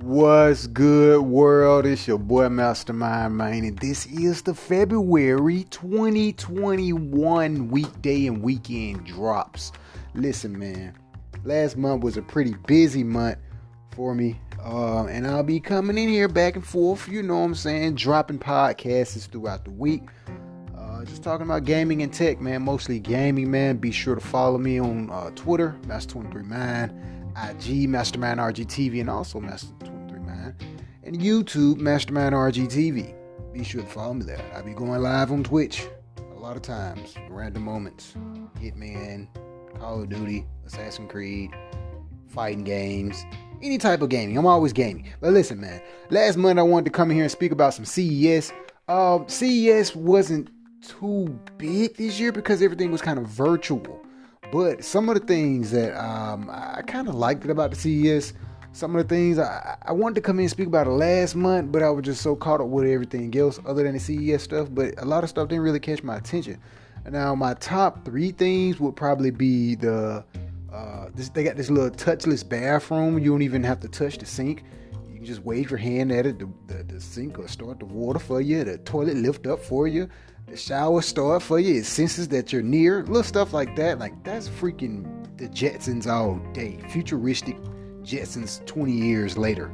What's good, world? It's your boy Mastermind, man, and this is the February 2021 weekday and weekend drops. Listen, man, last month was a pretty busy month for me, and I'll be coming in here back and forth, you know what I'm saying, dropping podcasts throughout the week. Just talking about gaming and tech, man, mostly gaming, man. Be sure to follow me on Twitter, Master23Man, IG, Mastermind RGTV, and also Master23Man, and YouTube, Mastermind RGTV. Be sure to follow me there. I'll be going live on Twitch a lot of times, random moments, Hitman, Call of Duty, Assassin's Creed, fighting games, any type of gaming. I'm always gaming. But listen, man, last month I wanted to come in here and speak about some CES. CES wasn't too big this year because everything was kind of virtual, but some of the things that I kind of liked about the CES, some of the things I wanted to come in and speak about it last month, but I was just so caught up with everything else other than the CES stuff. But a lot of stuff didn't really catch my attention. Now my top three things would probably be they got this little touchless bathroom. You don't even have to touch the sink. You can just wave your hand at it. The sink will start the water for you. The toilet lift up for you. The shower start for you. It senses that you're near. Little stuff like that. Like, that's freaking the Jetsons all day. Futuristic Jetsons 20 years later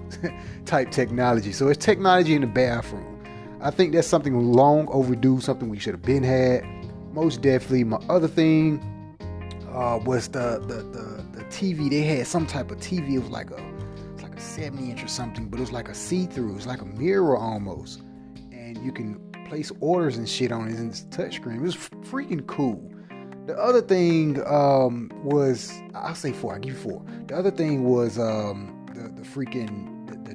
type technology. So it's technology in the bathroom. I think that's something long overdue, something we should have been had. Most definitely. My other thing was the TV. They had some type of TV. It was like a 70-inch or something, but it was like a see-through. It was like a mirror almost. And you can place orders and shit on it in this touchscreen. It was freaking cool. The other thing was, I'll say 4. I'll give you 4. The other thing was the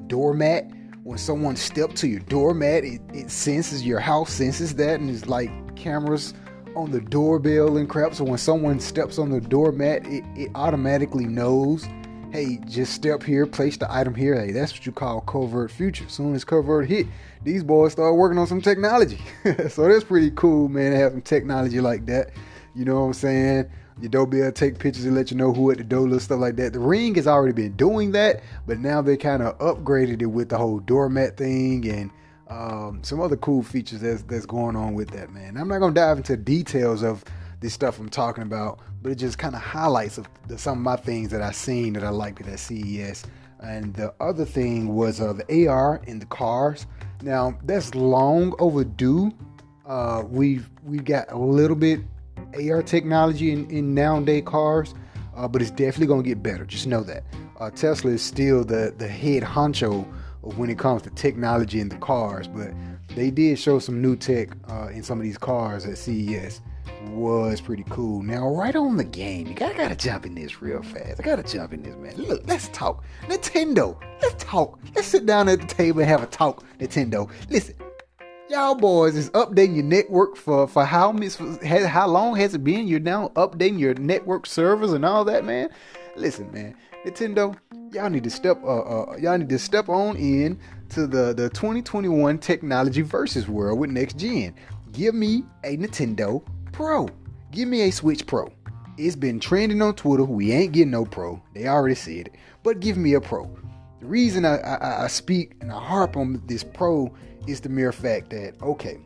doormat. When someone steps to your doormat, it senses, your house senses that, and it's like cameras on the doorbell and crap. So when someone steps on the doormat, it automatically knows, hey, just step here, place the item here. Hey, that's what you call covert future. As soon as covert hit, these boys start working on some technology. So that's pretty cool, man, to have some technology like that. You know what I'm saying? Your doorbell take pictures and let you know who at the door, little stuff like that. The Ring has already been doing that, but now they kind of upgraded it with the whole doormat thing and some other cool features that's going on with that, man. I'm not going to dive into details of this stuff I'm talking about, but it just kind of highlights some of my things that I seen that I liked at CES. And the other thing was the AR in the cars. Now that's long overdue. We've got a little bit AR technology in nowadays cars, but it's definitely gonna get better. Just know that Tesla is still the head honcho when it comes to technology in the cars, but they did show some new tech in some of these cars at CES. Was pretty cool. Now, right on the game, I gotta jump in this real fast. I gotta jump in this, man. Look, let's talk Nintendo. Let's talk. Let's sit down at the table and have a talk, Nintendo. Listen, y'all boys is updating your network for how long has it been? You're now updating your network servers and all that, man. Listen, man, Nintendo, y'all need to step on in to the 2021 technology versus world with next gen. Give me a Nintendo Pro. Give me a Switch Pro. It's been trending on Twitter. We ain't getting no Pro. They already said it. But give me a Pro. The reason I speak and I harp on this Pro is the mere fact that, okay,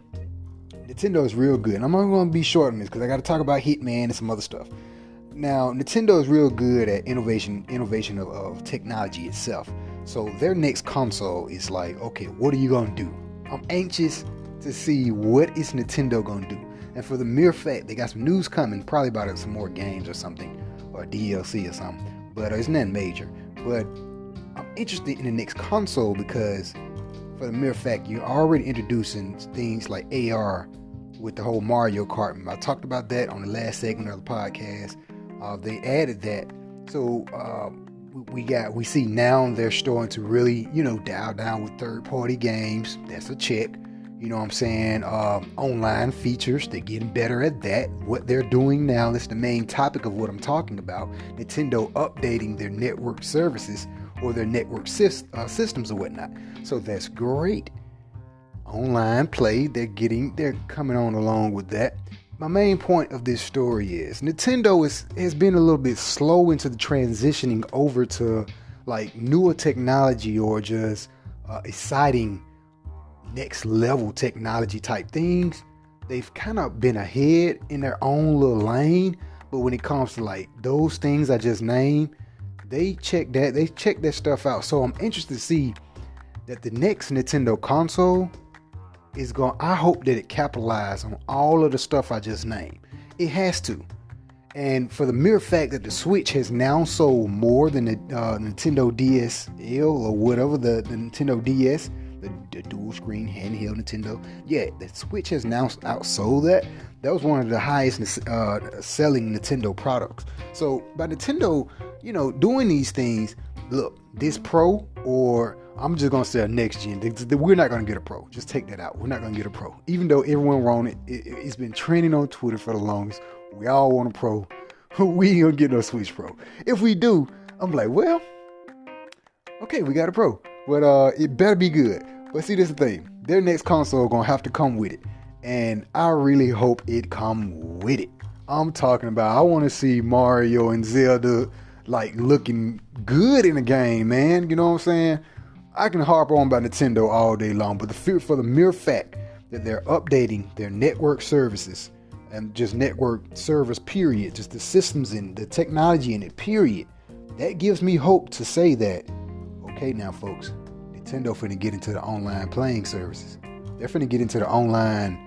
Nintendo is real good. And I'm not going to be short on this because I got to talk about Hitman and some other stuff. Now, Nintendo is real good at innovation of technology itself. So their next console is like, okay, what are you going to do? I'm anxious to see what is Nintendo going to do. And for the mere fact, they got some news coming, probably about some more games or something, or DLC or something, but it's nothing major. But I'm interested in the next console because for the mere fact, you're already introducing things like AR with the whole Mario Kart. I talked about that on the last segment of the podcast. They added that. So we see now they're starting to really, dial down with third-party games. That's a check. You know what I'm saying? Online features, they're getting better at that. What they're doing now is the main topic of what I'm talking about. Nintendo updating their network services or their network systems or whatnot. So that's great. Online play, they're coming on along with that. My main point of this story is Nintendo has been a little bit slow into the transitioning over to like newer technology or just exciting next level technology type things, they've kind of been ahead in their own little lane. But when it comes to like those things I just named, they check that stuff out. So I'm interested to see that the next Nintendo console is going. I hope that it capitalizes on all of the stuff I just named. It has to. And for the mere fact that the Switch has now sold more than the Nintendo DSL or whatever, the Nintendo DS, the dual screen handheld Nintendo, yeah, the Switch has now outsold that. That was one of the highest selling Nintendo products. So by Nintendo, doing these things, look, this Pro, or I'm just going to say a next gen, we're not going to get a Pro. Just take that out. We're not going to get a Pro. Even though everyone wrote it, it's been trending on Twitter for the longest. We all want a Pro. We ain't gonna get no Switch Pro. If we do, I'm like, well, okay, we got a Pro. But it better be good. But see, this is the thing. Their next console gonna have to come with it. And I really hope it come with it. I'm talking about, I want to see Mario and Zelda like looking good in the game, man. You know what I'm saying? I can harp on about Nintendo all day long, but for the mere fact that they're updating their network services, and just network service, period, just the systems and the technology in it, period, that gives me hope to say that, okay, now folks, Nintendo finna get into the online playing services. They're finna get into the online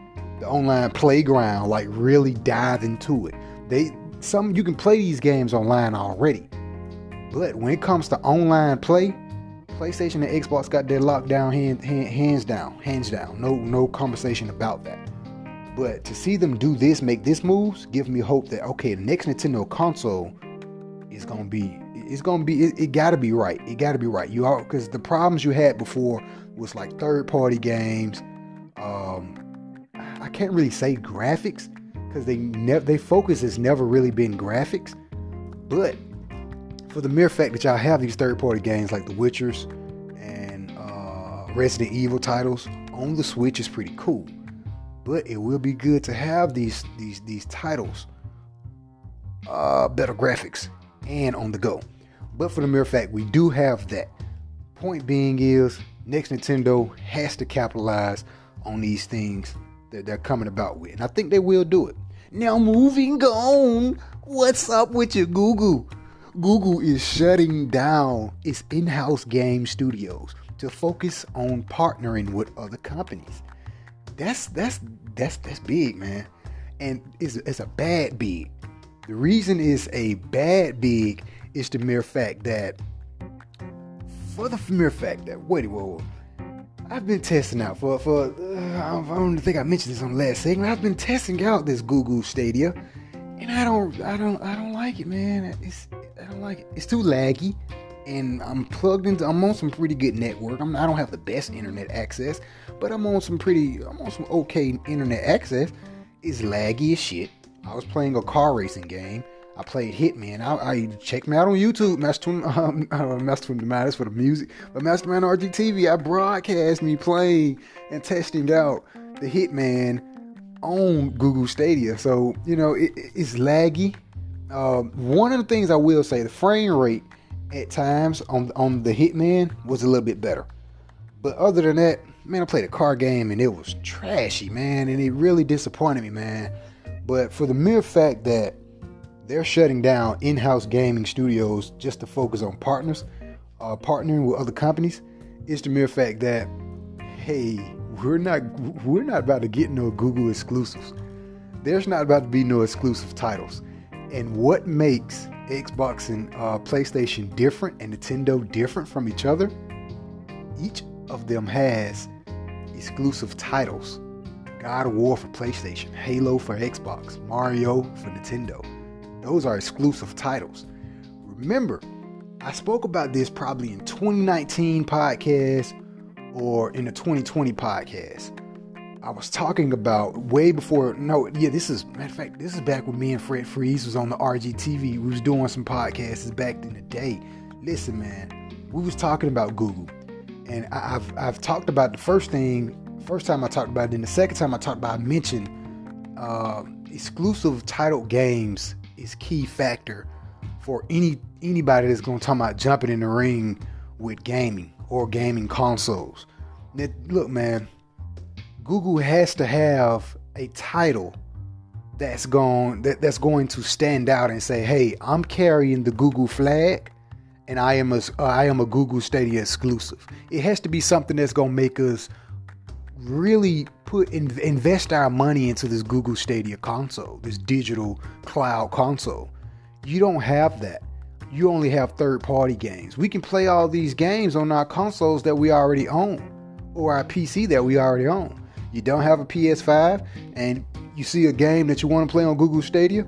playground, like really dive into it. You can play these games online already, but when it comes to online play, PlayStation and Xbox got their lockdown hands down. No conversation about that. But to see them do this, make this moves, give me hope that, okay, the next Nintendo console is gonna be, it gotta be right. It gotta be right. Because the problems you had before was like third-party games. I can't really say graphics because they focus has never really been graphics. But for the mere fact that y'all have these third-party games like The Witchers and Resident Evil titles on the Switch is pretty cool. But it will be good to have these titles, better graphics, and on the go. But for the mere fact we do have that. Point being is, next Nintendo has to capitalize on these things that they're coming about with. And I think they will do it. Now moving on, what's up with your Google? Google is shutting down its in-house game studios to focus on partnering with other companies. That's big, man. And it's a bad big. The reason it's a bad big is the mere fact that, whoa, I've been testing out for I don't think I mentioned this on the last segment. I've been testing out this Google Stadia, and I don't like it, man. I don't like it. It's too laggy. And I'm on some pretty good network. I don't have the best internet access, but I'm on some okay internet access. It's laggy as shit. I was playing a car racing game. I played Hitman. I checked me out on YouTube. Master Matters for the music. But Mastermind RGTV, I broadcast me playing and testing out the Hitman on Google Stadia. So, it's laggy. One of the things I will say, the frame rate at times on the Hitman was a little bit better. But other than that, man, I played a car game and it was trashy, man. And it really disappointed me, man. But for the mere fact that they're shutting down in-house gaming studios just to focus on partnering with other companies, it's the mere fact that, hey, we're not about to get no Google exclusives. There's not about to be no exclusive titles. And what makes Xbox and PlayStation different and Nintendo different from each other? Each of them has exclusive titles. God of War for PlayStation, Halo for Xbox, Mario for Nintendo. Those are exclusive titles. Remember, I spoke about this probably in 2019 podcast or in the 2020 podcast. I was talking about way before. This is back when me and Fred Freeze was on the RGTV. We was doing some podcasts back in the day. Listen, man, we was talking about Google, and I've talked about the first time I talked about it, and the second time I mentioned exclusive title games is key factor for anybody that's going to talk about jumping in the ring with gaming or gaming consoles. Now, look, man, Google has to have a title that's going to stand out and say, hey, I'm carrying the Google flag, and I am a Google Stadia exclusive. It has to be something that's going to make us really invest our money into this Google Stadia console, this digital cloud console. You don't have that. You only have third-party games. We can play all these games on our consoles that we already own, or our PC that we already own. You don't have a PS5 and you see a game that you want to play on Google Stadia?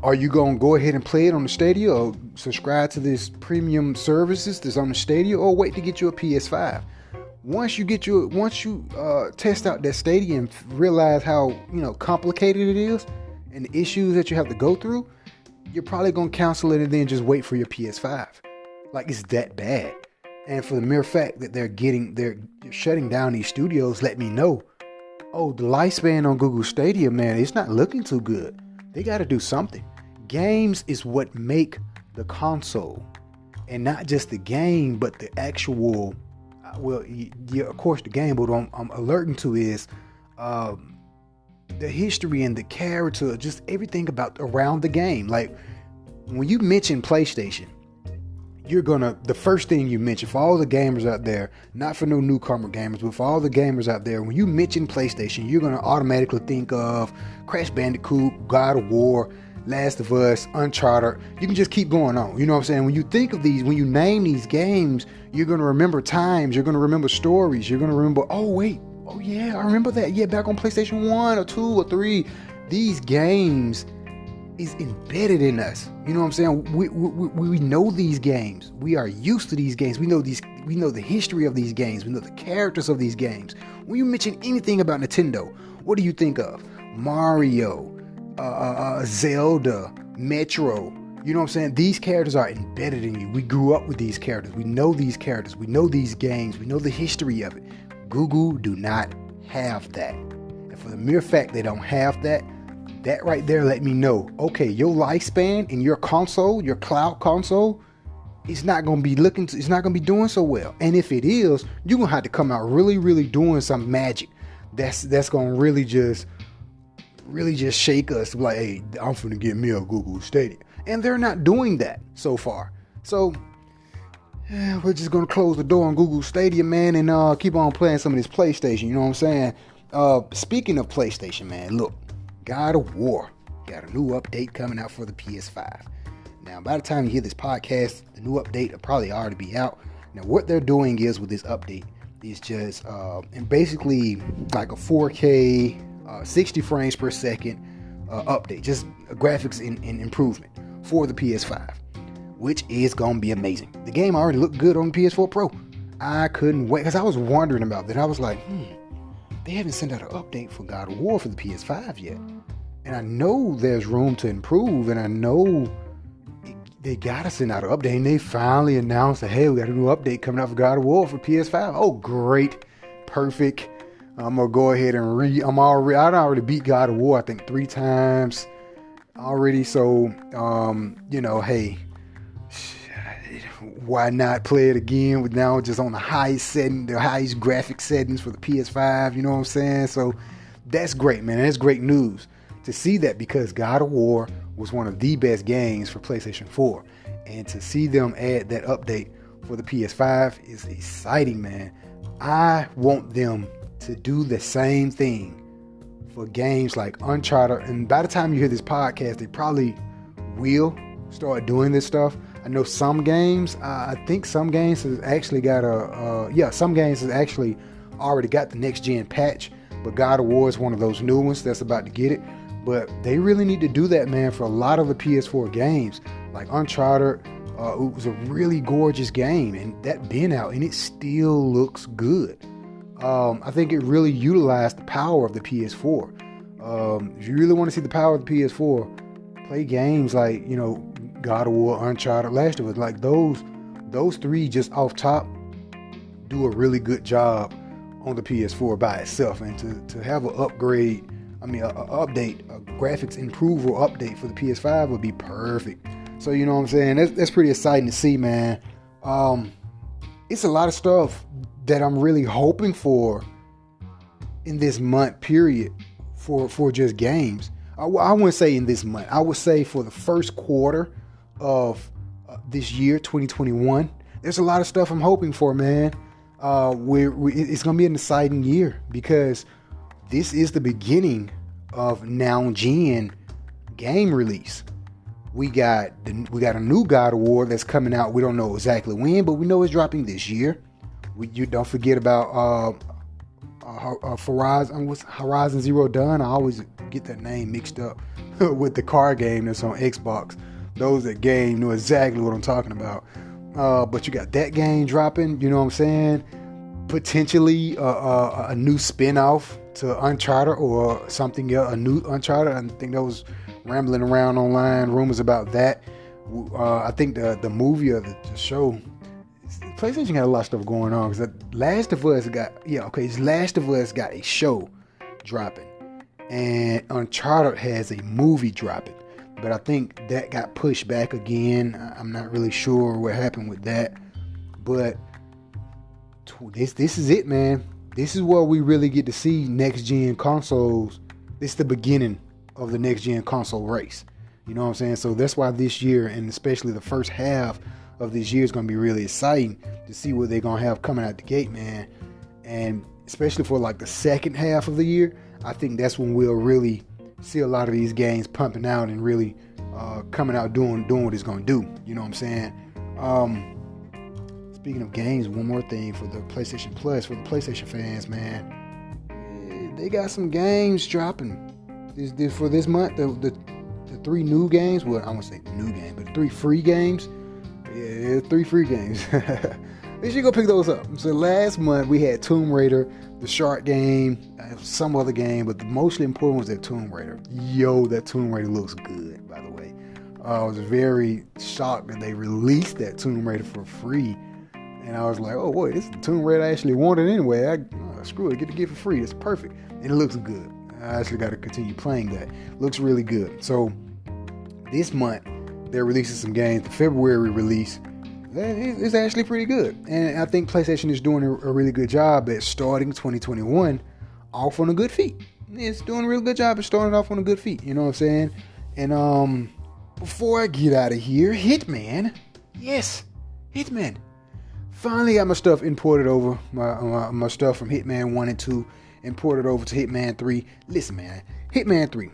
Are you going to go ahead and play it on the Stadia, or subscribe to this premium services that's on the Stadia, or wait to get you a PS5? Once you test out that Stadia and realize how complicated it is and the issues that you have to go through, you're probably going to cancel it and then just wait for your PS5. Like, it's that bad. And for the mere fact that they're shutting down these studios, let me know, oh, the lifespan on Google Stadia, man, it's not looking too good. They got to do something. Games is what make the console, and not just the game, but the actual, of course the game, but what I'm alerting to is the history and the character, just everything around the game. Like, when you mention PlayStation, the first thing you mention, for all the gamers out there, not for no newcomer gamers, but for all the gamers out there, when you mention PlayStation, you're going to automatically think of Crash Bandicoot, God of War, Last of Us, Uncharted. You can just keep going on. You know what I'm saying? When you think of these, when you name these games, you're going to remember times, you're going to remember stories, you're going to remember, oh yeah, I remember that. Yeah, back on PlayStation 1 or 2 or 3, these games is embedded in us. You know what I'm saying? We know these games. We are used to these games. We know the history of these games. We know the characters of these games. When you mention anything about Nintendo, what do you think of? Mario, Zelda, Metro. You know what I'm saying? These characters are embedded in you. We grew up with these characters. We know these characters. We know these games. We know the history of it. Google do not have that. And for the mere fact they don't have that right there let me know, okay, your lifespan in your console, your cloud console, it's not going to be doing so well. And if it is, you're going to have to come out really doing some magic that's going to really just shake us, like, hey, I'm finna get me a Google Stadia. And they're not doing that so far. So we're just going to close the door on Google Stadia, man, and keep on playing some of this PlayStation. You know what I'm saying? Speaking of PlayStation, man, look, God of War got a new update coming out for the PS5. Now, by the time you hear this podcast, the new update will probably already be out. Now, what they're doing is with this update is just and basically like a 4K, 60 frames per second update, just a graphics in improvement for the PS5, which is gonna be amazing. The game already looked good on the PS4 Pro. I couldn't wait because I was wondering about that. I was like, they haven't sent out an update for God of War for the PS5 yet. And I know there's room to improve, and I know they gotta send out an update. And they finally announced that, hey, we got a new update coming out for God of War for PS5. Oh, great. Perfect. I'm gonna go ahead and I already beat God of War, I think 3 times already. So, hey, why not play it again with now just on the highest graphic settings for the PS5, you know what I'm saying? So that's great, man. That's great news to see that, because God of War was one of the best games for PlayStation 4. And to see them add that update for the PS5 is exciting, man. I want them to do the same thing for games like Uncharted. And by the time you hear this podcast, they probably will start doing this stuff. I know some games, I think some games has actually got some games has actually already got the next gen patch, but God of War is one of those new ones that's about to get it. But they really need to do that, man, for a lot of the PS4 games. Like Uncharted, it was a really gorgeous game, and that been out, and it still looks good. I think it really utilized the power of the PS4. If you really want to see the power of the PS4, play games like, God of War, Uncharted, Last of Us. Like those 3 just off top do a really good job on the PS4 by itself. And to have an upgrade, a graphics improver update for the PS5 would be perfect. So you know what I'm saying? That's pretty exciting to see, man. It's a lot of stuff that I'm really hoping for in this month period for just games. I wouldn't say in this month. I would say for the first quarter of this year, 2021. There's a lot of stuff I'm hoping for, man. It's going to be an exciting year because this is the beginning of now gen game release. We got a new God of War that's coming out. We don't know exactly when, but we know it's dropping this year. You don't forget about Horizon Zero Dawn. I always get that name mixed up with the car game that's on Xbox. Those that game know exactly what I'm talking about. But you got that game dropping, you know what I'm saying? Potentially a new spin-off to Uncharted or something else, a new Uncharted. I think that was rambling around online, rumors about that. I think the movie or the show, PlayStation got a lot of stuff going on because Last of Us got a show dropping, and Uncharted has a movie dropping. But I think that got pushed back again. I'm not really sure what happened with that. But this is it, man. This is where we really get to see next-gen consoles. This is the beginning of the next-gen console race. You know what I'm saying? So that's why this year, and especially the first half of this year, is going to be really exciting to see what they're going to have coming out the gate, man. And especially for like the second half of the year, I think that's when we'll really see a lot of these games pumping out and really coming out doing what it's going to do. You know what I'm saying? Speaking of games, one more thing for the PlayStation Plus, for the PlayStation fans, man. They got some games dropping for this month. The 3 new games. Well, I won't say new games, but 3 free games. Yeah, 3 free games. You should go pick those up. So last month we had Tomb Raider, the Shark game, some other game, but the mostly important was that Tomb Raider. Yo, that Tomb Raider looks good, by the way. I was very shocked that they released that Tomb Raider for free. And I was like, oh, boy, this is the Tomb Raider I actually wanted anyway. Screw it, get it for free. It's perfect. And it looks good. I actually got to continue playing that. Looks really good. So this month, they're releasing some games. The February release is actually pretty good. And I think PlayStation is doing a really good job at starting 2021 off on a good feet. It's doing a real good job at starting off on a good feet. You know what I'm saying? And before I get out of here, Hitman. Yes, Hitman. Finally got my stuff imported over. My stuff from Hitman 1 and 2 imported over to Hitman 3. Listen, man. Hitman 3.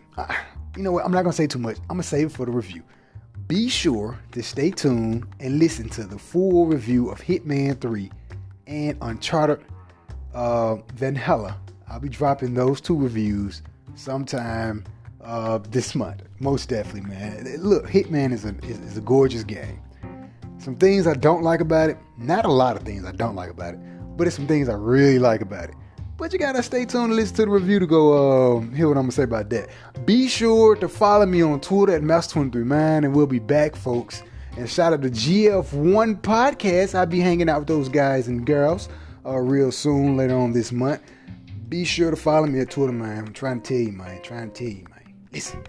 You know what? I'm not going to say too much. I'm going to save it for the review. Be sure to stay tuned and listen to the full review of Hitman 3 and Uncharted Valhalla. I'll be dropping those 2 reviews sometime this month. Most definitely, man. Look, Hitman is a gorgeous game. Some things I don't like about it. Not a lot of things I don't like about it, but it's some things I really like about it. But you gotta stay tuned and listen to the review to go hear what I'm gonna say about that. Be sure to follow me on Twitter at Mouse23Man, and we'll be back, folks. And shout out to GF1 Podcast. I'll be hanging out with those guys and girls real soon, later on this month. Be sure to follow me at Twitter, man. I'm trying to tell you, man. Listen,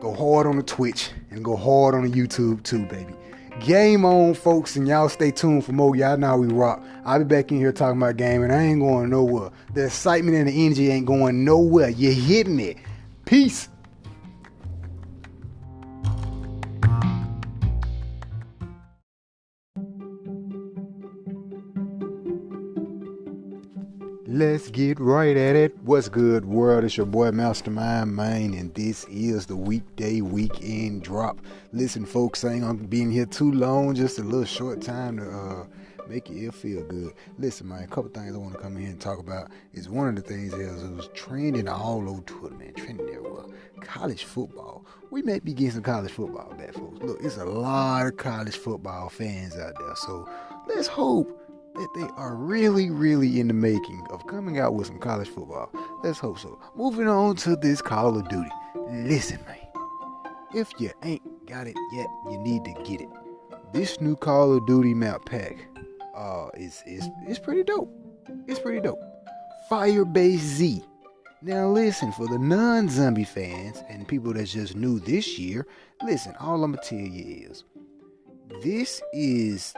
go hard on the Twitch and go hard on the YouTube too, baby. Game on, folks, and y'all stay tuned for more. Y'all know how we rock. I'll be back in here talking about gaming. I ain't going nowhere. The excitement and the energy ain't going nowhere. You hit me. Peace. Let's get right at it. What's good, world? It's your boy Mastermind Main, and this is the weekday weekend drop. Listen, folks, I ain't gonna be in here too long, just a little short time to make your ear feel good. Listen, man, a couple things I want to come in here and talk about is one of the things is it was trending all over Twitter, man, trending everywhere. College football. We may be getting some college football back, folks. Look, it's a lot of college football fans out there, so let's hope that they are really, really in the making of coming out with some college football. Let's hope so. Moving on to this Call of Duty. Listen, man. If you ain't got it yet, you need to get it. This new Call of Duty map pack is pretty dope. It's pretty dope. Firebase Z. Now listen, for the non-zombie fans and people that's just new this year, listen, all I'm gonna tell you is this is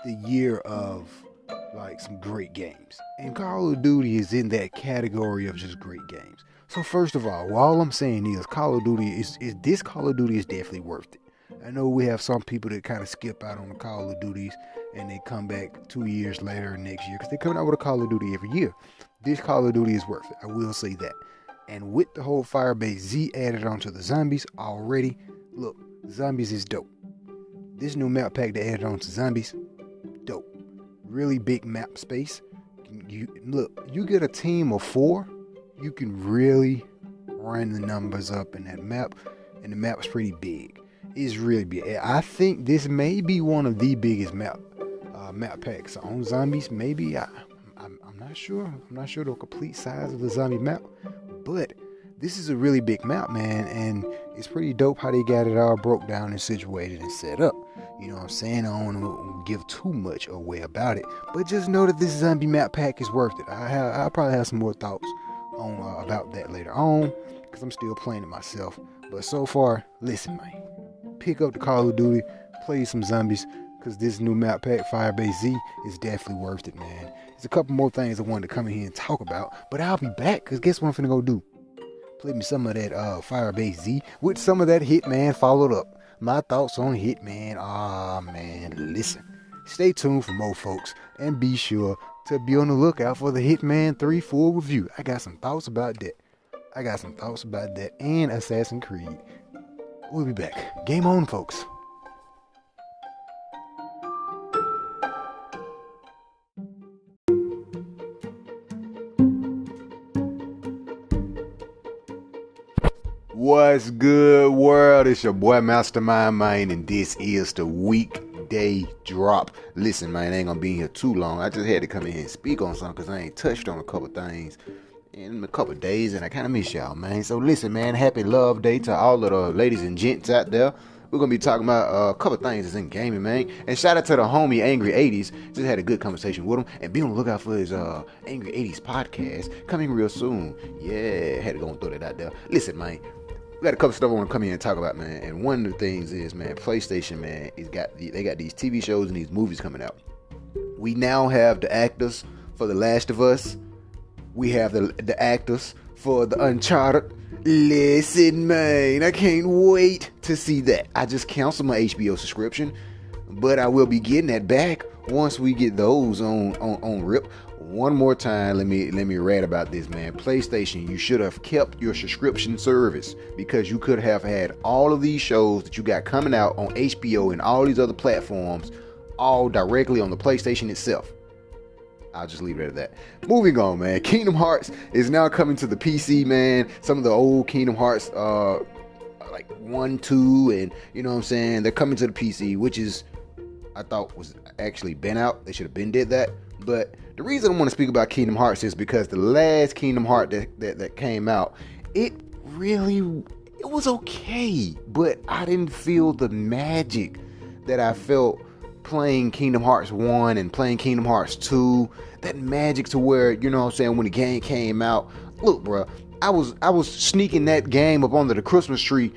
the year of like some great games. And Call of Duty is in that category of just great games. So first of all I'm saying is Call of Duty is definitely worth it. I know we have some people that kind of skip out on the Call of Duties and they come back 2 years later or next year because they're coming out with a Call of Duty every year. This Call of Duty is worth it. I will say that. And with the whole Firebase Z added onto the zombies already, look, zombies is dope. This new map pack they added onto zombies, dope. Really big map space. You get a team of 4, you can really run the numbers up in that map, and the map's pretty big. It's really big. I think this may be one of the biggest map packs on zombies. Maybe I'm not sure. I'm not sure the complete size of the zombie map, but this is a really big map, man, and it's pretty dope how they got it all broke down and situated and set up. You know what I'm saying? I don't want to give too much away about it, but just know that this zombie map pack is worth it. I'll probably have some more thoughts on about that later on because I'm still playing it myself. But so far, listen, man, pick up the Call of Duty, play some zombies, because this new map pack, Firebase Z, is definitely worth it, man. There's a couple more things I wanted to come in here and talk about, but I'll be back, because guess what I'm finna go do? Play me some of that Firebase Z with some of that Hitman followed up. My thoughts on Hitman. Man, listen. Stay tuned for more, folks, and be sure to be on the lookout for the Hitman 3 full review. I got some thoughts about that. And Assassin's Creed. We'll be back. Game on, folks. What's good, world? It's your boy Mastermind Mind, and this is the weekday drop. Listen, man, I ain't gonna be here too long. I just had to come in here and speak on something because I ain't touched on a couple things in a couple days, and I kind of miss y'all, man. So listen, man, happy love day to all of the ladies and gents out there. We're gonna be talking about a couple things that's in gaming, man. And shout out to the homie Angry 80s. Just had a good conversation with him, and be on the lookout for his Angry 80s podcast coming real soon. Yeah, had to go and throw that out there. Listen, man, we got a couple stuff I want to come in and talk about, man. And one of the things is, man, PlayStation, man, they got these TV shows and these movies coming out. We now have the actors for The Last of Us. We have the actors for the Uncharted. Listen, man, I can't wait to see that. I just canceled my HBO subscription, but I will be getting that back once we get those on rip. One more time, let me rant about this, man. PlayStation, you should have kept your subscription service because you could have had all of these shows that you got coming out on HBO and all these other platforms all directly on the PlayStation itself. I'll just leave it at that. Moving on, man. Kingdom Hearts is now coming to the PC, man. Some of the old Kingdom Hearts, like 1, 2, and you know what I'm saying, they're coming to the PC, which is, I thought was actually been out. They should have been did that. But the reason I want to speak about Kingdom Hearts is because the last Kingdom Heart that came out, it was okay, but I didn't feel the magic that I felt playing Kingdom Hearts 1 and playing Kingdom Hearts 2. That magic to where, you know what I'm saying, when the game came out, look, bro, I was sneaking that game up under the Christmas tree,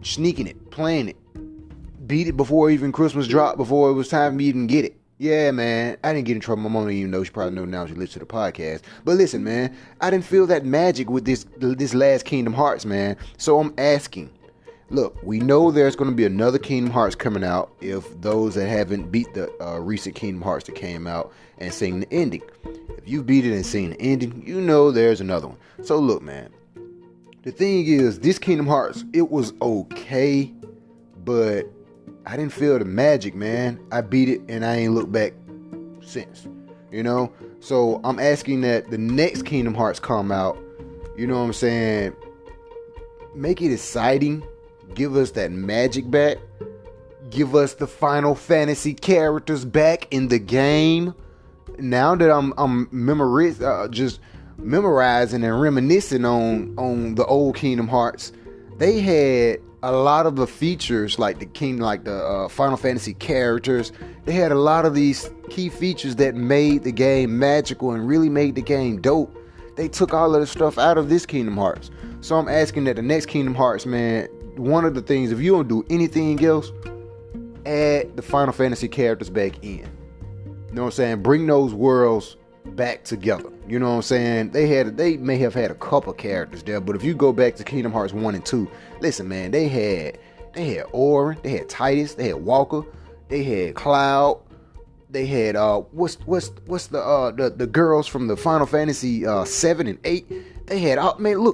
sneaking it, playing it, beat it before even Christmas dropped, before it was time for me to even get it. Yeah, man, I didn't get in trouble. My mom didn't even know. She probably know now she listens to the podcast. But listen, man, I didn't feel that magic with this last Kingdom Hearts, man. So I'm asking, look, we know there's going to be another Kingdom Hearts coming out if those that haven't beat the recent Kingdom Hearts that came out and seen the ending. If you beat it and seen the ending, you know there's another one. So look, man, the thing is, this Kingdom Hearts, it was okay, but I didn't feel the magic, man. I beat it and I ain't looked back since, you know? So I'm asking that the next Kingdom Hearts come out, you know what I'm saying, make it exciting, give us that magic back, give us the Final Fantasy characters back in the game. Now that I'm just memorizing and reminiscing on the old Kingdom Hearts, they had a lot of the features like the Final Fantasy characters. They had a lot of these key features that made the game magical and really made the game dope. They took all of the stuff out of this Kingdom Hearts. So I'm asking that the next Kingdom Hearts, man, one of the things, if you don't do anything else, add the Final Fantasy characters back in. You know what I'm saying? Bring those worlds back together. You know what I'm saying? They may have had a couple characters there, but if you go back to Kingdom Hearts 1 and 2, listen, man, they had Auron, they had Titus, they had Walker, they had Cloud, they had what's the girls from the Final Fantasy 7 and 8. They had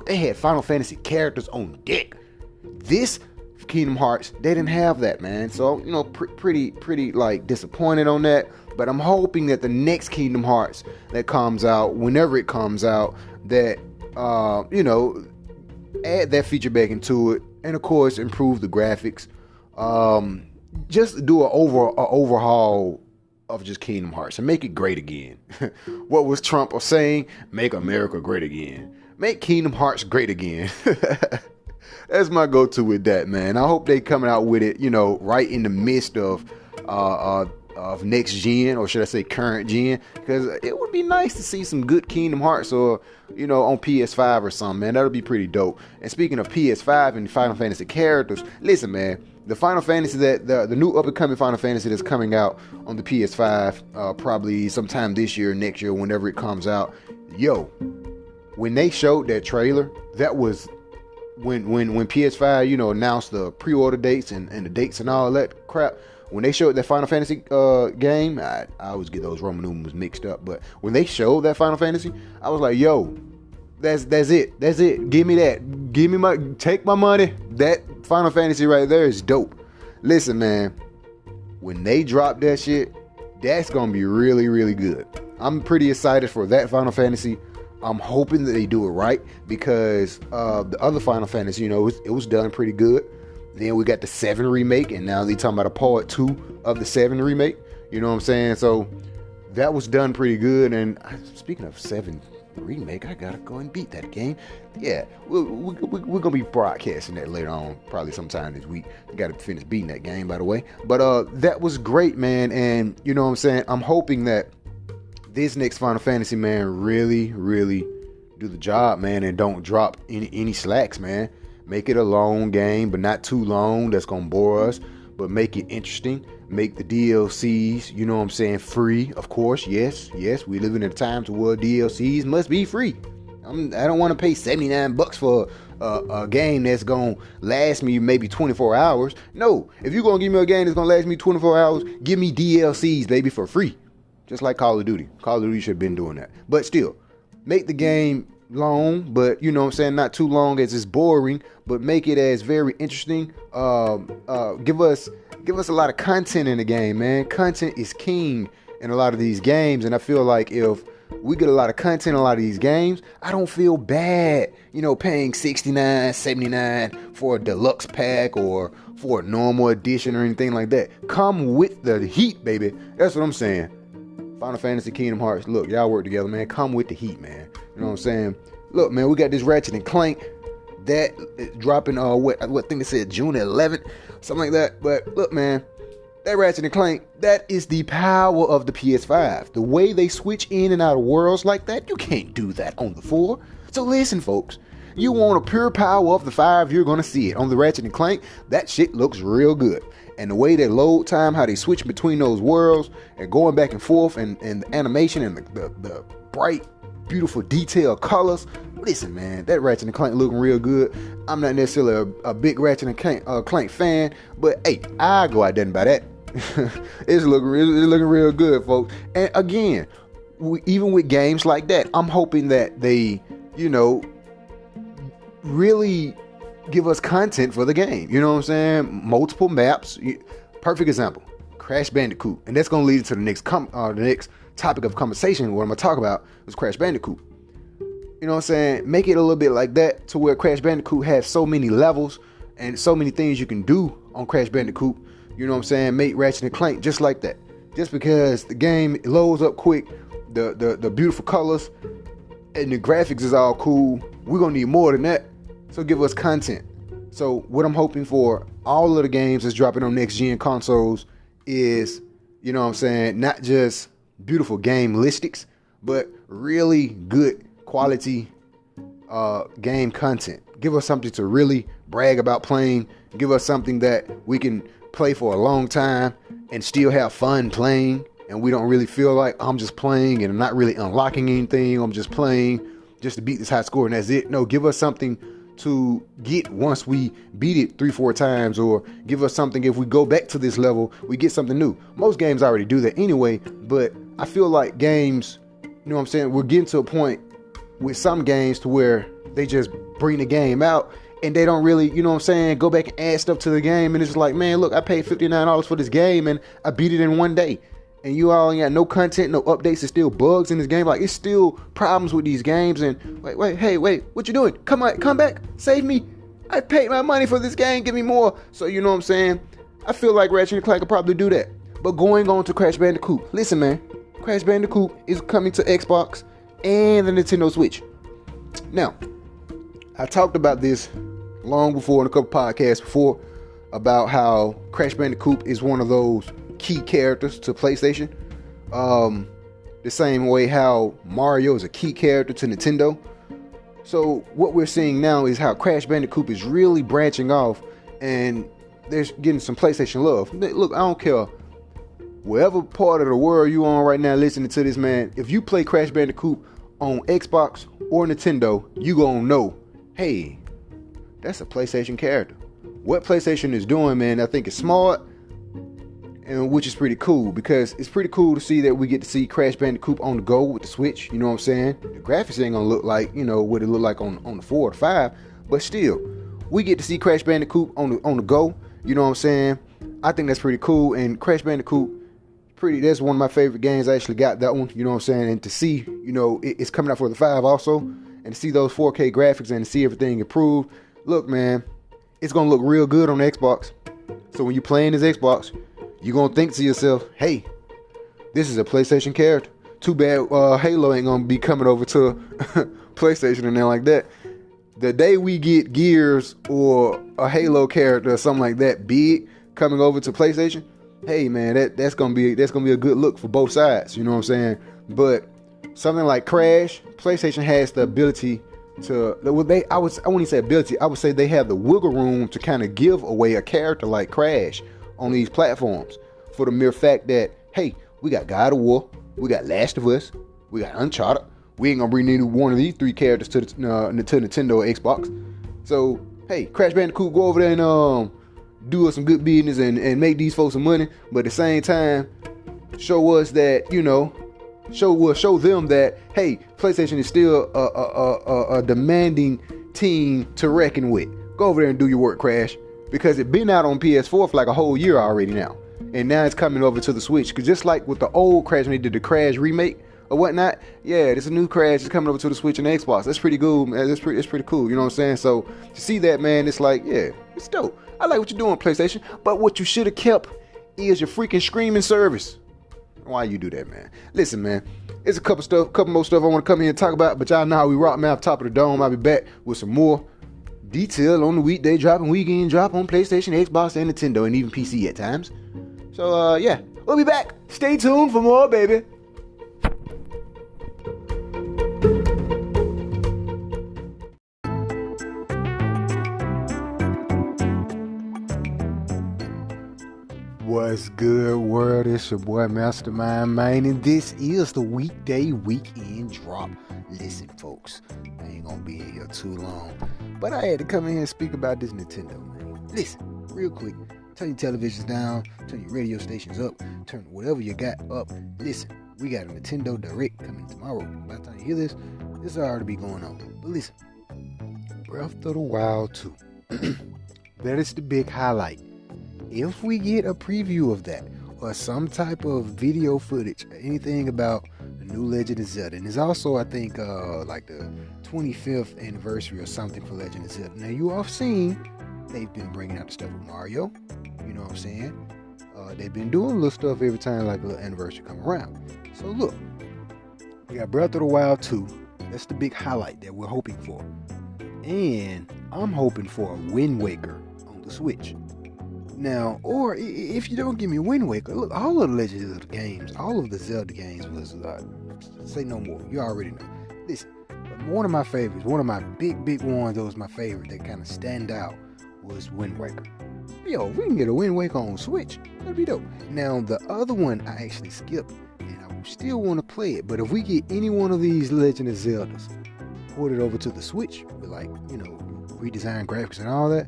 they had Final Fantasy characters on deck. This Kingdom Hearts, they didn't have that, man. So, you know, pretty like disappointed on that. But I'm hoping that the next Kingdom Hearts that comes out, whenever it comes out, that you know, add that feature back into it, and of course improve the graphics. Just do an overhaul of just Kingdom Hearts and make it great again. What was Trump saying? Make America great again. Make Kingdom Hearts great again. That's my go-to with that, man. I hope they coming out with it, you know, right in the midst of next gen, or should I say current gen, because it would be nice to see some good Kingdom Hearts, or, you know, on PS5 or something, man. That would be pretty dope. And speaking of PS5 and Final Fantasy characters, listen, man, the Final Fantasy the new up-and-coming Final Fantasy that's coming out on the PS5, probably sometime this year, next year, whenever it comes out. Yo, when they showed that trailer, that was when PS5, you know, announced the pre-order dates and the dates and all that crap. When they showed that Final Fantasy game, I always get those Roman numerals mixed up, but when they showed that Final Fantasy, I was like, yo, that's it. Give me that. Take my money. That Final Fantasy right there is dope. Listen, man, when they drop that shit, that's gonna be really, really good. I'm pretty excited for that Final Fantasy. I'm hoping that they do it right, because the other Final Fantasy, you know, it was done pretty good. Then we got the 7 remake, and now they talking about a part 2 of the 7 remake. You know what I'm saying? So that was done pretty good. And speaking of 7 remake, I gotta go and beat that game. Yeah, we're gonna be broadcasting that later on, probably sometime this week. Gotta finish beating that game, by the way. But that was great, man. And you know what I'm saying? I'm hoping that this next Final Fantasy, man, really, really do the job, man, and don't drop any slacks, man. Make it a long game, but not too long. That's going to bore us. But make it interesting. Make the DLCs, you know what I'm saying, free. Of course, yes. We live in a time where DLCs must be free. I don't want to pay $79 for a game that's going to last me maybe 24 hours. No, if you're going to give me a game that's going to last me 24 hours, give me DLCs, baby, for free. Just like Call of Duty. Call of Duty should have been doing that. But still, make the game long, but you know what I'm saying, not too long as it's boring, but make it as very interesting. Give us a lot of content in the game, man. Content is king in a lot of these games, and I feel like if we get a lot of content in a lot of these games, I don't feel bad, you know, paying $69, $79 for a deluxe pack or for a normal edition or anything like that. Come with the heat, baby. That's what I'm saying. Final Fantasy, Kingdom Hearts, look, y'all work together, man. Come with the heat, man. You know what I'm saying? Look, man, we got this Ratchet and Clank that is dropping, what thing they said, June 11th, something like that. But look, man, that Ratchet and Clank, that is the power of the PS5. The way they switch in and out of worlds like that, you can't do that on the 4. So listen, folks, you want a pure power of the 5, you're going to see it. On the Ratchet and Clank, that shit looks real good. And the way they load time, how they switch between those worlds and going back and forth, and the animation and the bright, beautiful detailed colors. Listen, man, that Ratchet and Clank looking real good. I'm not necessarily a big Ratchet and Clank fan, but hey, I go out there and buy that. It's looking real good, folks. And again, even with games like that, I'm hoping that they, you know, really give us content for the game. You know what I'm saying? Multiple maps. Perfect example, Crash Bandicoot. And that's going to lead to the next topic of conversation. What I'm going to talk about is Crash Bandicoot. You know what I'm saying? Make it a little bit like that, to where Crash Bandicoot has so many levels and so many things you can do on Crash Bandicoot. You know what I'm saying? Make Ratchet and Clank just like that. Just because the game loads up quick, the beautiful colors, and the graphics is all cool, we're going to need more than that. So give us content. So what I'm hoping for all of the games that's dropping on next gen consoles is, you know what I'm saying, not just beautiful game listics, but really good quality game content. Give us something to really brag about playing. Give us something that we can play for a long time and still have fun playing. And we don't really feel like I'm just playing and I'm not really unlocking anything. I'm just playing just to beat this high score and that's it. No, give us something to get once we beat it 3-4 times, or give us something if we go back to this level, we get something new. Most games already do that anyway, but I feel like games, you know what I'm saying, we're getting to a point with some games to where they just bring the game out and they don't really, you know what I'm saying, go back and add stuff to the game. And it's like, man, look, I paid $59 for this game and I beat it in one day. And you all ain't got no content, no updates. There's still bugs in this game. Like, it's still problems with these games. And wait, what you doing? Come back, save me. I paid my money for this game. Give me more. So, you know what I'm saying? I feel like Ratchet & Clank could probably do that. But going on to Crash Bandicoot. Listen, man. Crash Bandicoot is coming to Xbox and the Nintendo Switch. Now, I talked about this long before in a couple podcasts before about how Crash Bandicoot is one of those key characters to PlayStation. The same way how Mario is a key character to Nintendo. So what we're seeing now is how Crash Bandicoot is really branching off and they're getting some PlayStation love. Look, I don't care wherever part of the world you on right now listening to this, man. If you play Crash Bandicoot on Xbox or Nintendo, you gonna know, hey, that's a PlayStation character. What PlayStation is doing, man, I think it's smart, and which is pretty cool, because it's pretty cool to see that we get to see Crash Bandicoot on the go with the Switch. You know what I'm saying? The graphics ain't gonna look like, you know, what it looked like on the 4 or 5, but still, we get to see Crash Bandicoot on the go. You know what I'm saying? I think that's pretty cool, and Crash Bandicoot, that's one of my favorite games. I actually got that one. You know what I'm saying? And to see, you know, it's coming out for the 5 also, and to see those 4K graphics and to see everything improved. Look, man, it's gonna look real good on the Xbox. So when you're playing this Xbox, you're gonna think to yourself, hey, this is a PlayStation character. Too bad Halo ain't gonna be coming over to PlayStation and then like that. The day we get Gears or a Halo character or something like that big coming over to PlayStation, hey man, that's gonna be a good look for both sides. You know what I'm saying? But something like Crash, PlayStation has the ability to, I wouldn't say ability, I would say they have the wiggle room to kind of give away a character like Crash on these platforms, for the mere fact that, hey, we got God of War, we got Last of Us, we got Uncharted. We ain't gonna bring any one of these 3 characters to Nintendo or Xbox. So, hey, Crash Bandicoot, go over there and do us some good business and make these folks some money, but at the same time, show us that, you know, show them that, hey, PlayStation is still a demanding team to reckon with. Go over there and do your work, Crash, because it's been out on PS4 for like a whole year already now, and now it's coming over to the Switch. Because just like with the old Crash, when they did the Crash remake or whatnot, yeah, there's a new Crash that's coming over to the Switch and the Xbox. That's pretty cool, man. It's pretty cool. You know what I'm saying? So to see that, man, it's like, yeah, it's dope. I like what you're doing, PlayStation. But what you should have kept is your freaking streaming service. Why you do that, man? Listen, man, there's a couple more stuff I want to come here and talk about, but y'all know how we rock, man. Off top of the dome, I'll be back with some more detail on the weekday drop and weekend drop on PlayStation, Xbox, and Nintendo, and even PC at times. So, yeah, we'll be back. Stay tuned for more, baby. What's good, world? It's your boy Mastermind, man, and this is the weekday weekend drop. Listen, folks, I ain't gonna be in here too long, but I had to come in here and speak about this Nintendo, man. Listen, real quick, turn your televisions down, turn your radio stations up, turn whatever you got up. Listen, we got a Nintendo Direct coming tomorrow. By the time you hear this, this will already be going on. But listen, Breath of the Wild 2. That is the big highlight. If we get a preview of that, or some type of video footage, or anything about the new Legend of Zelda, and it's also, I think, like the 25th anniversary or something for Legend of Zelda. Now, you all have seen, they've been bringing out the stuff with Mario, you know what I'm saying? They've been doing little stuff every time, like a little anniversary come around. So look, we got Breath of the Wild 2. That's the big highlight that we're hoping for. And I'm hoping for a Wind Waker on the Switch. Now, or if you don't give me Wind Waker, look, all of the Legend of Zelda games, all of the Zelda games was, say no more, you already know. Listen, but one of my favorites, one of my big ones that was my favorite that kind of stand out was Wind Waker. Yo, if we can get a Wind Waker on Switch, that'd be dope. Now, the other one I actually skipped, and I still want to play it, but if we get any one of these Legend of Zeldas ported over to the Switch with, like, redesigned graphics and all that,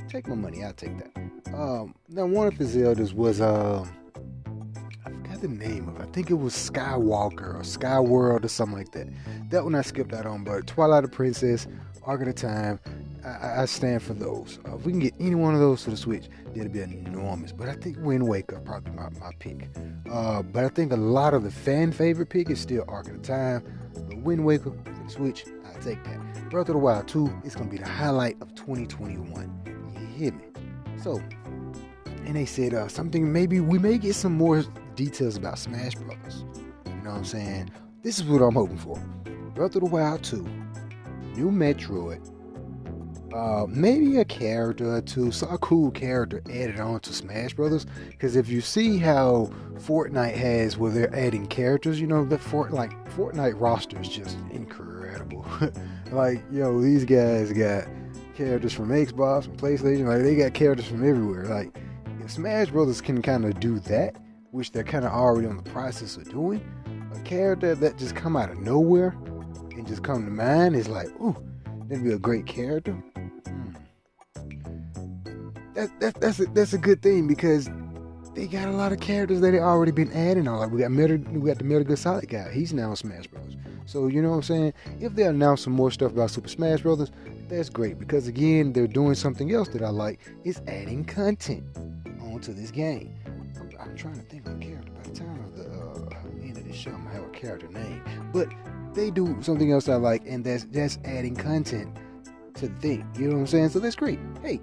take my money, I'll take that. Now, one of the Zeldas was, I forgot the name of it. I think it was Skywalker or Skyworld or something like that. That one I skipped out on, but Twilight of Princess, Ocarina of Time, I stand for those. If we can get any one of those to the Switch, that'd be enormous. But I think Wind Waker probably my pick. But I think a lot of the fan favorite pick is still Ocarina of Time. But Wind Waker for the Switch, I'll take that. Breath of the Wild 2 is going to be the highlight of 2021. You hear me? So, and they said something, maybe we may get some more details about Smash Brothers. You know what I'm saying? This is what I'm hoping for. Breath of the Wild 2, new Metroid, maybe a character or two, so a cool character added on to Smash Brothers. Because if you see how Fortnite has where they're adding characters, the Fortnite roster is just incredible. Like, these guys got characters from Xbox, from PlayStation, like they got characters from everywhere. Like, if Smash Brothers can kind of do that, which they're kind of already on the process of doing, a character that just come out of nowhere and just come to mind is like, ooh, that'd be a great character. That's a good thing, because they got a lot of characters that they already been adding on. Like we got the Metal Gear Solid guy. He's now in Smash Bros. So you know what I'm saying? If they announce some more stuff about Super Smash Bros., that's great, because again, they're doing something else that I like, is adding content onto this game. I'm trying to think of a character. By the time of the end of this show, I'm gonna have a character name. But they do something else I like, and that's adding content to the thing. You know what I'm saying? So that's great. Hey,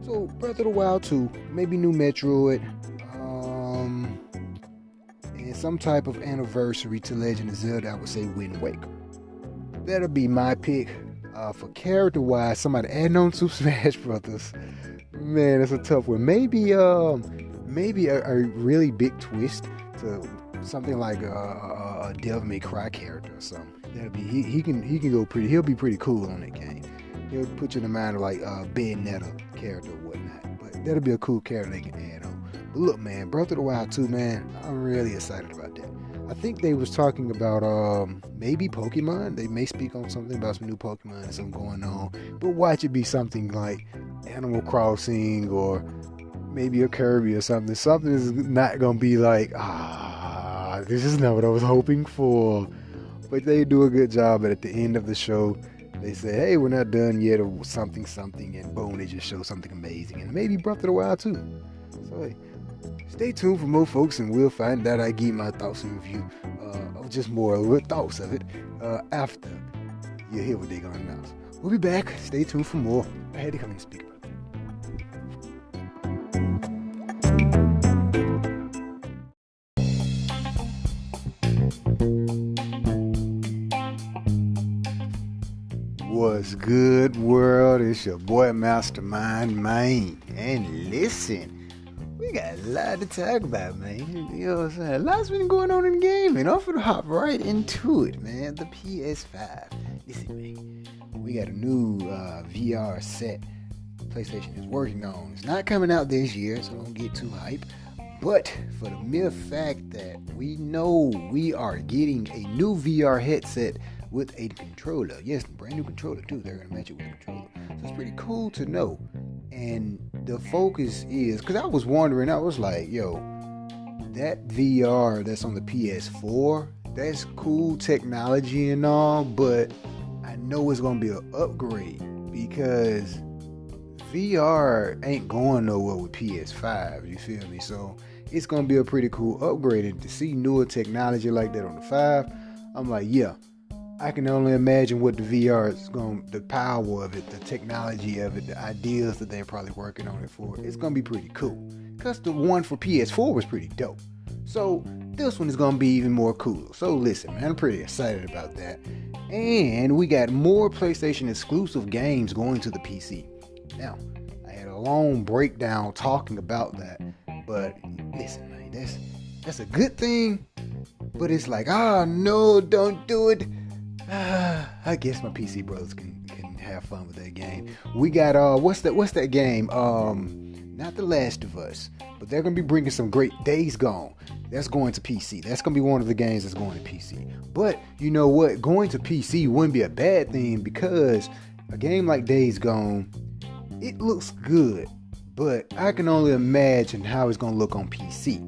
so Breath of the Wild 2, maybe new Metroid, and some type of anniversary to Legend of Zelda, I would say Wind Waker. That'll be my pick. For character-wise, somebody adding on to Smash Brothers, man, it's a tough one. Maybe a really big twist to something like a Devil May Cry character or something. That'll be he can go pretty. He'll be pretty cool on that game. He'll put you in the mind of like a Bayonetta character or whatnot. But that'll be a cool character they can add on. But look, man, Breath of the Wild 2, man, I'm really excited about that. I think they was talking about maybe Pokemon. They may speak on something about some new Pokemon and something going on. But watch it be something like Animal Crossing or maybe a Kirby or something. Something is not gonna be like, this is not what I was hoping for. But they do a good job. At the end of the show, they say, hey, we're not done yet, or something, and boom, they just show something amazing. And maybe Breath of the Wild too. So hey, stay tuned for more, folks, and we'll find out. I give my thoughts and review, or just more thoughts of it, after you hear what they're gonna announce. We'll be back. Stay tuned for more. I had to come and speak about that. What's good, world? It's your boy Mastermind, man. And listen, we got a lot to talk about, man. You know what I'm saying? A lot's been going on in the game, and I'm gonna hop right into it, man. The PS5. Listen, man, we got a new VR set PlayStation is working on. It's not coming out this year, so don't get too hype. But for the mere fact that we know we are getting a new VR headset with a controller. Yes, brand new controller too. They're going to match it with a controller. So it's pretty cool to know. And the focus is, because I was wondering, I was like, yo, that VR that's on the PS4, that's cool technology and all, but I know it's going to be an upgrade, because VR ain't going nowhere with PS5, you feel me? So it's going to be a pretty cool upgrade. And to see newer technology like that on the 5, I'm like, yeah, I can only imagine what the VR is going, the power of it, the technology of it, the ideas that they're probably working on it for. It's going to be pretty cool. Because the one for PS4 was pretty dope. So this one is going to be even more cool. So listen, man, I'm pretty excited about that. And we got more PlayStation exclusive games going to the PC. Now, I had a long breakdown talking about that. But listen, man, that's a good thing. But it's like, no, don't do it. I guess my PC brothers can have fun with that game. We got what's that game? Not The Last of Us, but they're gonna be bringing some great Days Gone. That's going to PC. That's gonna be one of the games that's going to PC. But you know what? Going to PC wouldn't be a bad thing because a game like Days Gone, it looks good, but I can only imagine how it's gonna look on PC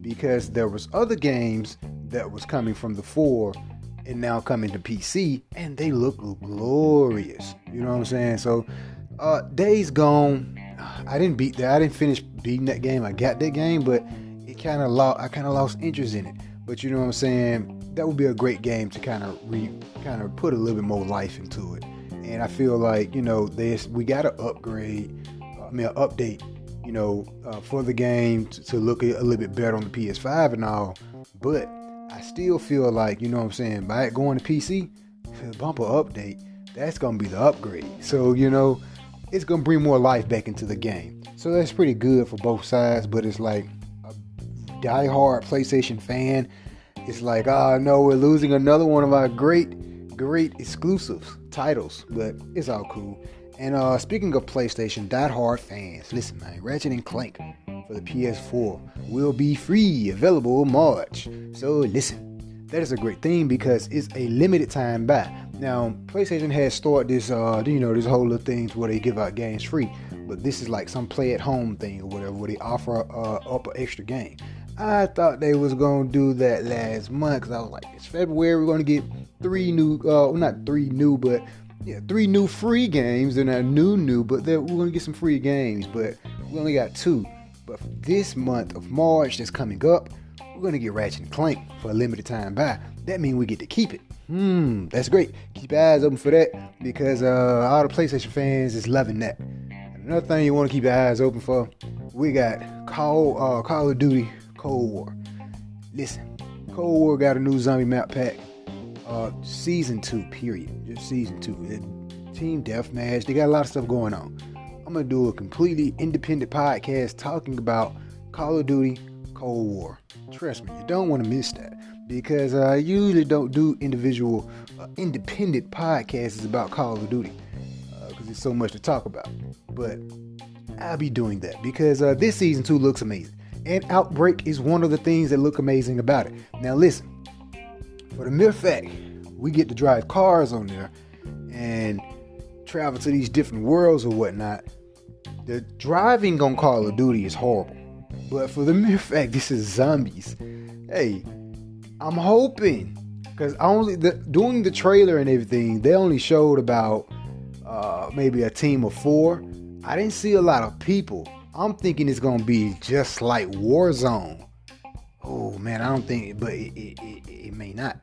because there was other games that was coming from the 4 and now coming to PC, and they look glorious. You know what I'm saying? So, Days Gone, I didn't finish beating that game. I got that game, but I kind of lost interest in it. But you know what I'm saying? That would be a great game to kind of put a little bit more life into it. And I feel like, you know, we got to update, you know, for the game to look a little bit better on the PS5 and all. But I still feel like, you know what I'm saying, by it going to PC, the bumper update, that's going to be the upgrade. So, you know, it's going to bring more life back into the game. So that's pretty good for both sides, but it's like a diehard PlayStation fan. It's like, no, we're losing another one of our great exclusives titles, but it's all cool. And speaking of PlayStation diehard fans, listen, man, Ratchet & Clank for the PS4 will be free, available March. So listen, that is a great thing because it's a limited time buy. Now, PlayStation has started this, this whole little things where they give out games free, but this is like some play at home thing or whatever, where they offer up an extra game. I thought they was gonna do that last month because I was like, it's February, we're gonna get 3 new, not 3 new, but 3 new free games. They're not new, but we're gonna get some free games, but we only got 2. But for this month of March that's coming up, we're gonna get Ratchet & Clank for a limited time buy. That means we get to keep it. That's great. Keep your eyes open for that because all the PlayStation fans is loving that. And another thing you want to keep your eyes open for, we got Call of Duty Cold War. Listen, Cold War got a new zombie map pack. Season 2, period. Just season 2. Team Deathmatch. They got a lot of stuff going on. I'm going to do a completely independent podcast talking about Call of Duty Cold War. Trust me, you don't want to miss that. Because I usually don't do individual, independent podcasts about Call of Duty. Because there's so much to talk about. But I'll be doing that. Because this season 2 looks amazing. And Outbreak is one of the things that look amazing about it. Now listen. For the mere fact, we get to drive cars on there and travel to these different worlds or whatnot. The driving on Call of Duty is horrible. But for the mere fact this is zombies, hey, I'm hoping, because doing the trailer and everything, they only showed about maybe a team of 4. I didn't see a lot of people. I'm thinking it's going to be just like Warzone. Oh man, I don't think, but it may not.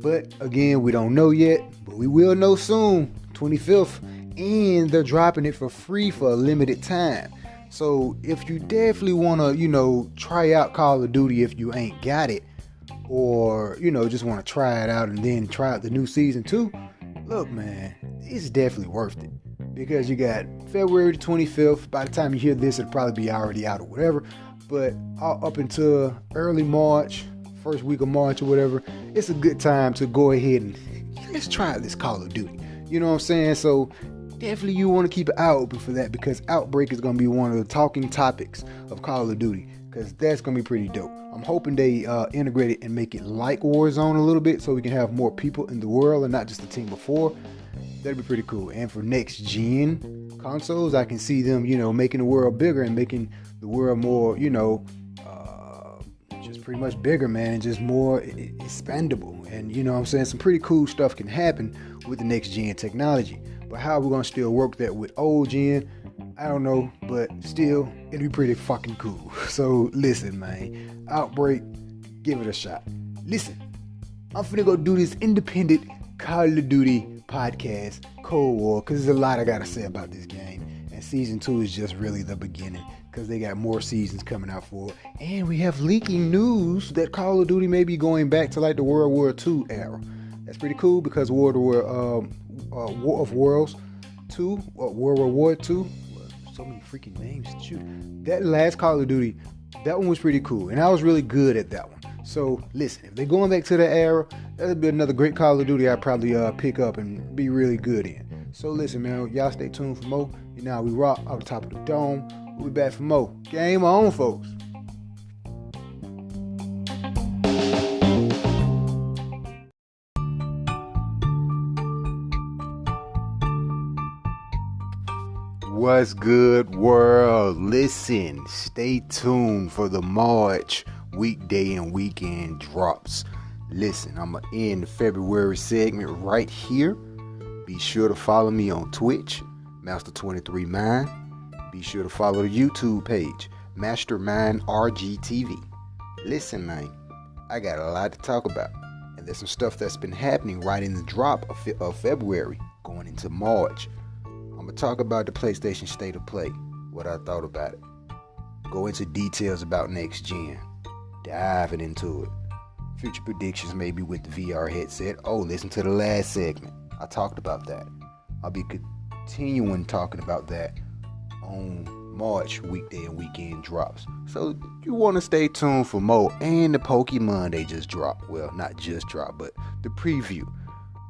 But again, we don't know yet, but we will know soon, 25th, and they're dropping it for free for a limited time. So if you definitely want to, try out Call of Duty if you ain't got it, or, just want to try it out and then try out the new season 2, look man, it's definitely worth it. Because you got February the 25th, by the time you hear this, it'll probably be already out or whatever. But up until early March, first week of March or whatever, it's a good time to go ahead and let's try this Call of Duty. You know what I'm saying? So definitely you want to keep an eye open for that because Outbreak is going to be one of the talking topics of Call of Duty because that's going to be pretty dope. I'm hoping they integrate it and make it like Warzone a little bit so we can have more people in the world and not just a team of 4. That'd be pretty cool. And for next gen consoles, I can see them, making the world bigger and making the world more, just pretty much bigger, man, and just more expandable. And, some pretty cool stuff can happen with the next gen technology. But how we're going to still work that with old gen, I don't know, but still, it'd be pretty fucking cool. So listen, man, Outbreak, give it a shot. Listen, I'm finna go do this independent Call of Duty podcast, Cold War, because there's a lot I gotta say about this game, and season 2 is just really the beginning because they got more seasons coming out for it, and we have leaking news that Call of Duty may be going back to like the World War II era. That's pretty cool because War of Worlds 2, World War II, so many freaking names. Shoot, that last Call of Duty, that one was pretty cool, and I was really good at that one. So listen, if they're going back to the era, that'll be another great Call of Duty I'd probably pick up and be really good in. So listen, man, y'all stay tuned for more. You know how we rock off the top of the dome. We'll be back for more. Game on, folks. What's good, world? Listen, stay tuned for the March weekday and weekend drops. Listen, I'm going to end the February segment right here. Be sure to follow me on Twitch, Master23Mind. Be sure to follow the YouTube page, Mastermind RGTV. Listen, man, I got a lot to talk about. And there's some stuff that's been happening right in the drop of February, going into March. I'm going to talk about the PlayStation State of Play, what I thought about it. Go into details about next gen. Diving into it. Future predictions maybe with the VR headset. Oh, listen to the last segment. I talked about that. I'll be continuing talking about that on March weekday and weekend drops. So you want to stay tuned for more. And the Pokemon they just dropped. Well, not just dropped, but the preview.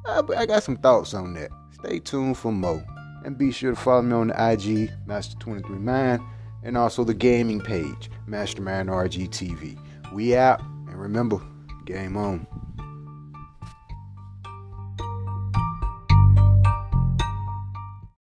I got some thoughts on that. Stay tuned for more. And be sure to follow me on the IG, Master23Mind, and also the gaming page, Mastermind RGTV. We out, and remember, game on.